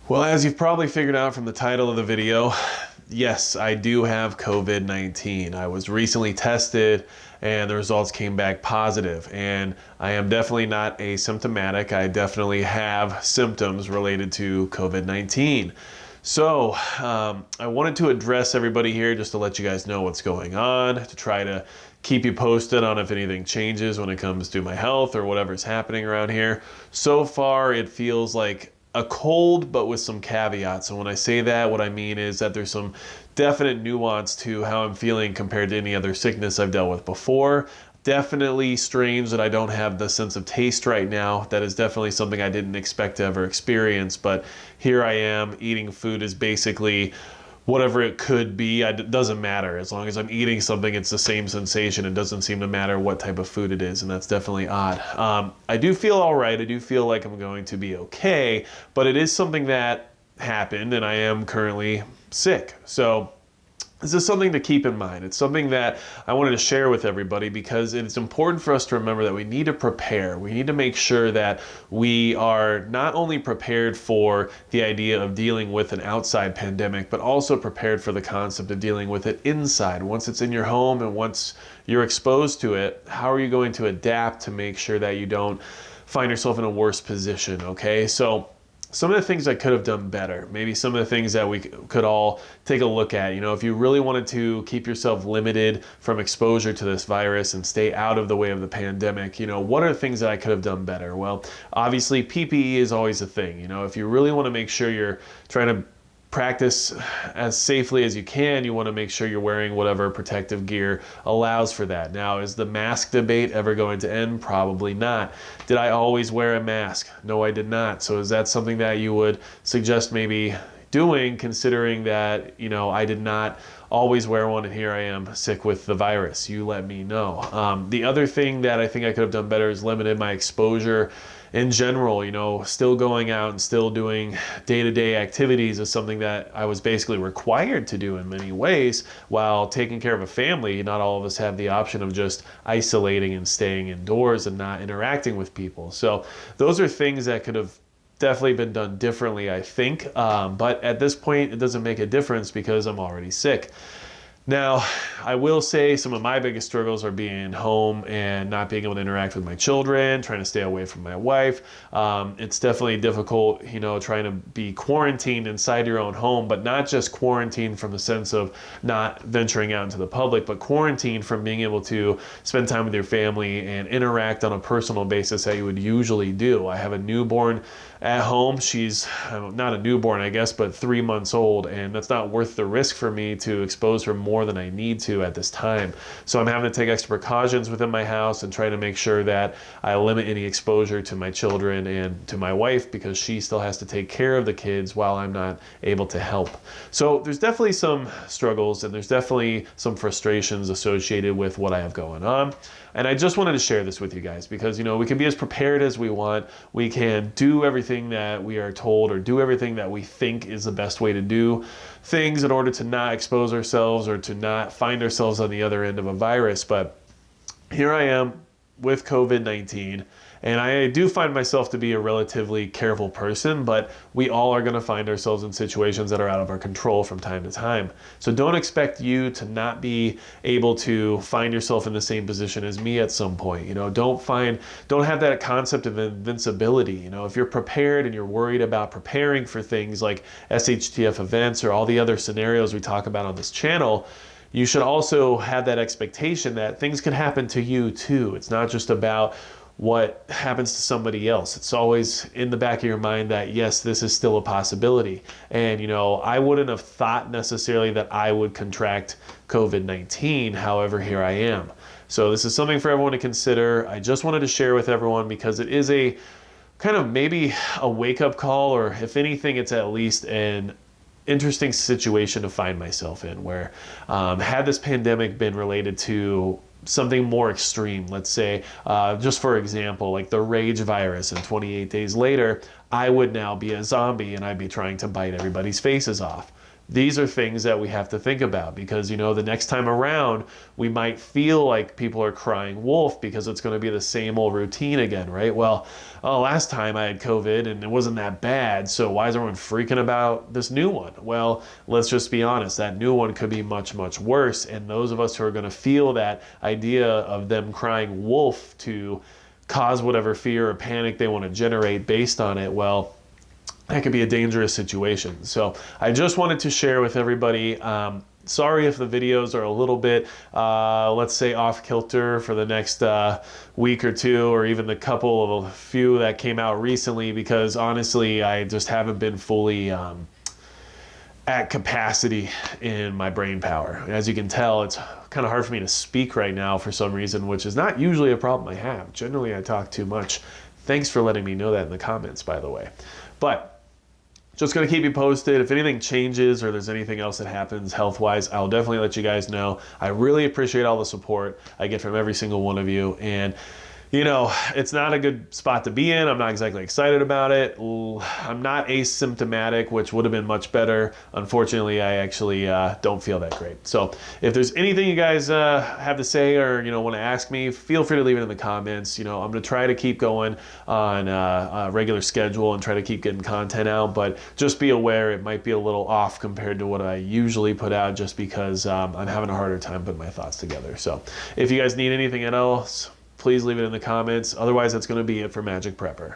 Well, as you've probably figured out from the title of the video, yes, I do have COVID-19. I was recently tested and the results came back positive. And I am definitely not asymptomatic. I definitely have symptoms related to COVID-19. So I wanted to address everybody here just to let you guys know what's going on, to try to keep you posted on if anything changes when it comes to my health or whatever's happening around here. So far, it feels like a cold, but with some caveats. And when I say that, what I mean is that there's some definite nuance to how I'm feeling compared to any other sickness I've dealt with before. Definitely strange that I don't have the sense of taste right now. That is definitely something I didn't expect to ever experience, but here I am. Eating food is basically whatever it could be. It doesn't matter. As long as I'm eating something, it's the same sensation. It doesn't seem to matter what type of food it is, and that's definitely odd. I do feel all right. I do feel like I'm going to be okay, but it is something that happened, and I am currently sick. So this is something to keep in mind. It's something that I wanted to share with everybody because it's important for us to remember that we need to prepare. We need to make sure that we are not only prepared for the idea of dealing with an outside pandemic, but also prepared for the concept of dealing with it inside. Once it's in your home and once you're exposed to it, how are you going to adapt to make sure that you don't find yourself in a worse position, okay? So some of the things I could have done better, maybe some of the things that we could all take a look at. You know, if you really wanted to keep yourself limited from exposure to this virus and stay out of the way of the pandemic, you know, what are the things that I could have done better? Well, obviously PPE is always a thing. You know, if you really want to make sure you're trying to practice as safely as you can, you want to make sure you're wearing whatever protective gear allows for that. Now, is the mask debate ever going to end? Probably not. Did I always wear a mask? No, I did not. So is that something that you would suggest maybe doing, considering that, you know, I did not always wear one and here I am sick with the virus? You let me know. The other thing that I think I could have done better is limited my exposure in general. You know, still going out and still doing day-to-day activities is something that I was basically required to do in many ways while taking care of a family. Not all of us have the option of just isolating and staying indoors and not interacting with people. So those are things that could have definitely been done differently, I think. But at this point, it doesn't make a difference because I'm already sick. Now, I will say some of my biggest struggles are being home and not being able to interact with my children, trying to stay away from my wife. It's definitely difficult, you know, trying to be quarantined inside your own home, but not just quarantined from the sense of not venturing out into the public, but quarantined from being able to spend time with your family and interact on a personal basis that you would usually do. I have a newborn at home. She's not a newborn, I guess, but 3 months old, and that's not worth the risk for me to expose her more than I need to at this time. So I'm having to take extra precautions within my house and try to make sure that I limit any exposure to my children and to my wife, because she still has to take care of the kids while I'm not able to help. So there's definitely some struggles and there's definitely some frustrations associated with what I have going on. And I just wanted to share this with you guys because, you know, we can be as prepared as we want. We can do everything that we are told or do everything that we think is the best way to do things in order to not expose ourselves or to not find ourselves on the other end of a virus. But here I am with COVID-19. And I do find myself to be a relatively careful person, but we all are going to find ourselves in situations that are out of our control from time to time. So don't expect you to not be able to find yourself in the same position as me at some point. You know, don't have that concept of invincibility. You know, if you're prepared and you're worried about preparing for things like SHTF events or all the other scenarios we talk about on this channel, you should also have that expectation that things can happen to you too. It's not just about what happens to somebody else. It's always in the back of your mind that, yes, this is still a possibility. And, you know, I wouldn't have thought necessarily that I would contract COVID-19. However, here I am. So this is something for everyone to consider. I just wanted to share with everyone because it is a kind of maybe a wake-up call, or if anything, it's at least an interesting situation to find myself in, where had this pandemic been related to something more extreme, let's say, just for example, like the rage virus, and 28 days later, I would now be a zombie and I'd be trying to bite everybody's faces off. These are things that we have to think about because, you know, the next time around, we might feel like people are crying wolf because it's going to be the same old routine again, right? Well, oh, last time I had COVID and it wasn't that bad, so why is everyone freaking about this new one? Well, let's just be honest, that new one could be much, much worse. And those of us who are going to feel that idea of them crying wolf to cause whatever fear or panic they want to generate based on it, well, that could be a dangerous situation. So I just wanted to share with everybody. Sorry if the videos are a little bit, let's say, off kilter for the next week or two, or even the couple of a few that came out recently, because honestly, I just haven't been fully at capacity in my brain power. As you can tell, it's kind of hard for me to speak right now for some reason, which is not usually a problem I have. Generally, I talk too much. Thanks for letting me know that in the comments, by the way. But just going to keep you posted. If anything changes or there's anything else that happens health-wise, I'll definitely let you guys know. I really appreciate all the support I get from every single one of you. And, you know, it's not a good spot to be in. I'm not exactly excited about it. I'm not asymptomatic, which would have been much better. Unfortunately, I actually don't feel that great. So if there's anything you guys have to say or, you know, want to ask me, feel free to leave it in the comments. You know, I'm going to try to keep going on a regular schedule and try to keep getting content out, but just be aware it might be a little off compared to what I usually put out, just because I'm having a harder time putting my thoughts together. So if you guys need anything else, please leave it in the comments. Otherwise, that's going to be it for Magic Prepper.